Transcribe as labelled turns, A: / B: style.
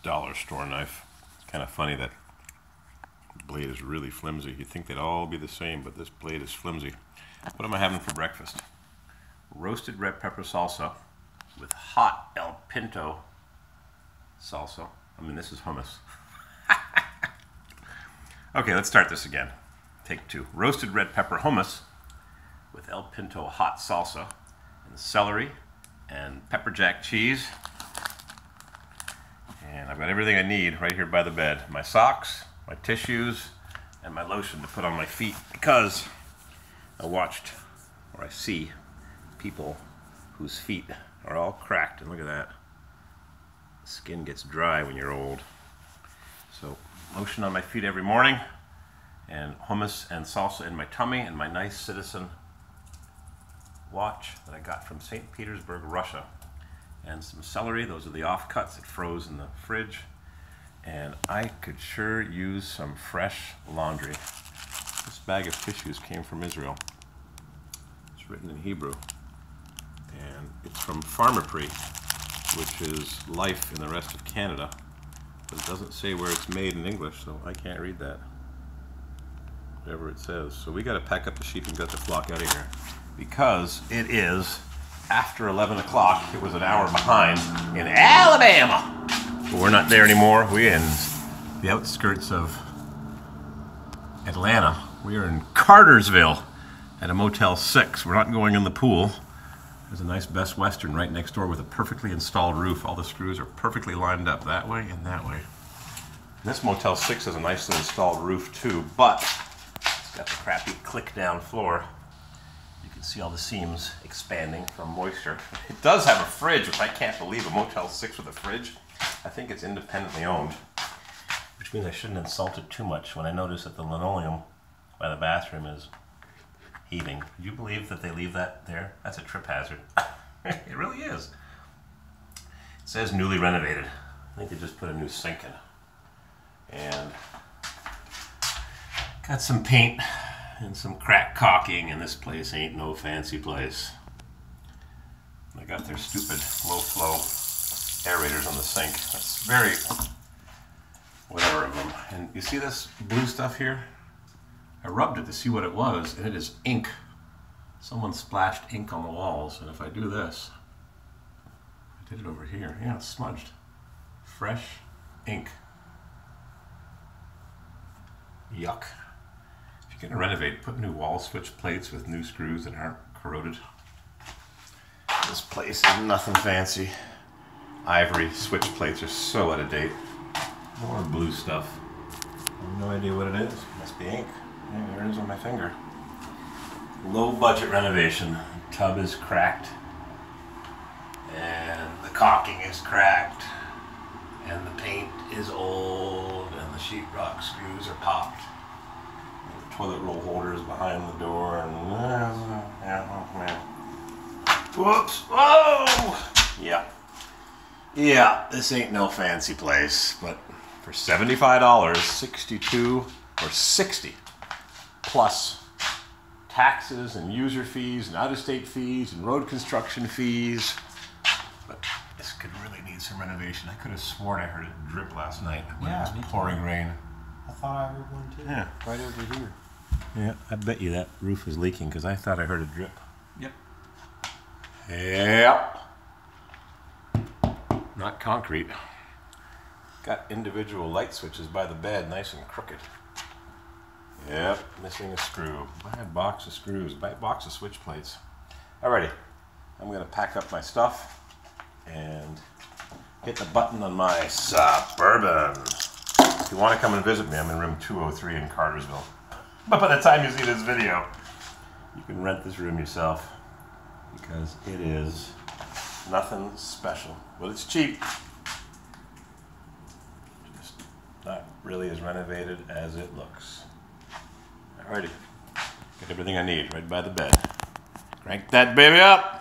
A: dollar store knife. It's kind of funny that the blade is really flimsy. You'd think they'd all be the same, but this blade is flimsy. What am I having for breakfast? Roasted red pepper salsa with hot El Pinto salsa. I mean, this is hummus. Okay, let's start this again. Take two. Roasted red pepper hummus with El Pinto hot salsa and celery and pepper jack cheese. And I've got everything I need right here by the bed. My socks, my tissues, and my lotion to put on my feet, because I watched, or I see, people whose feet are all cracked, and look at that. The skin gets dry when you're old. So lotion on my feet every morning, and hummus and salsa in my tummy, and my nice Citizen watch that I got from St. Petersburg, Russia. And some celery. Those are the offcuts. It froze in the fridge. And I could sure use some fresh laundry. This bag of tissues came from Israel. It's written in Hebrew. And it's from Pharmaprix, which is life in the rest of Canada. But it doesn't say where it's made in English, so I can't read that. Whatever it says. So we got to pack up the sheep and get the flock out of here, because it is after 11 o'clock. It was an hour behind in Alabama. But we're not there anymore. We're in the outskirts of Atlanta. We are in Cartersville at a Motel 6. We're not going in the pool. There's a nice Best Western right next door with a perfectly installed roof. All the screws are perfectly lined up that way and that way. This Motel 6 has a nicely installed roof too, but it's got the crappy click down floor. You can see all the seams expanding from moisture. It does have a fridge, which I can't believe. A Motel 6 with a fridge. I think it's independently owned, which means I shouldn't insult it too much when I notice that the linoleum by the bathroom is heaving. Would you believe that they leave that there? That's a trip hazard. It really is. It says newly renovated. I think they just put a new sink in. And got some paint and some crack caulking, and this place ain't no fancy place. They got their stupid low flow aerators on the sink. That's very whatever of them. And you see this blue stuff here? I rubbed it to see what it was, and it is ink. Someone splashed ink on the walls, and if I do this, I did it over here. Yeah, it's smudged. Fresh ink. Yuck. If you're going to renovate, put new wall switch plates with new screws that aren't corroded. This place is nothing fancy. Ivory switch plates are so out of date. More blue stuff. I have no idea what it is. Must be ink. Yeah, there it is on my finger. Low budget renovation. The tub is cracked. And the caulking is cracked. And the paint is old. And the sheetrock screws are popped. Toilet roll holders behind the door, and whoops! Whoa! Yeah. This ain't no fancy place, but for $75, 62 or 60 plus taxes and user fees and out-of-state fees and road construction fees. But this could really need some renovation. I could have sworn I heard it drip last night when it was pouring rain.
B: I thought I heard one too.
A: Yeah,
B: right over here.
A: Yeah, I bet you that roof is leaking, because I thought I heard a drip.
B: Yep.
A: Yep. Not concrete. Got individual light switches by the bed, nice and crooked. Yep, missing a screw. Buy a box of screws, buy a box of switch plates. Alrighty, I'm going to pack up my stuff and hit the button on my Suburban. If you want to come and visit me, I'm in room 203 in Cartersville. But by the time you see this video, you can rent this room yourself, because it is nothing special. Well, it's cheap. Just not really as renovated as it looks. Alrighty, got everything I need right by the bed. Crank that baby up.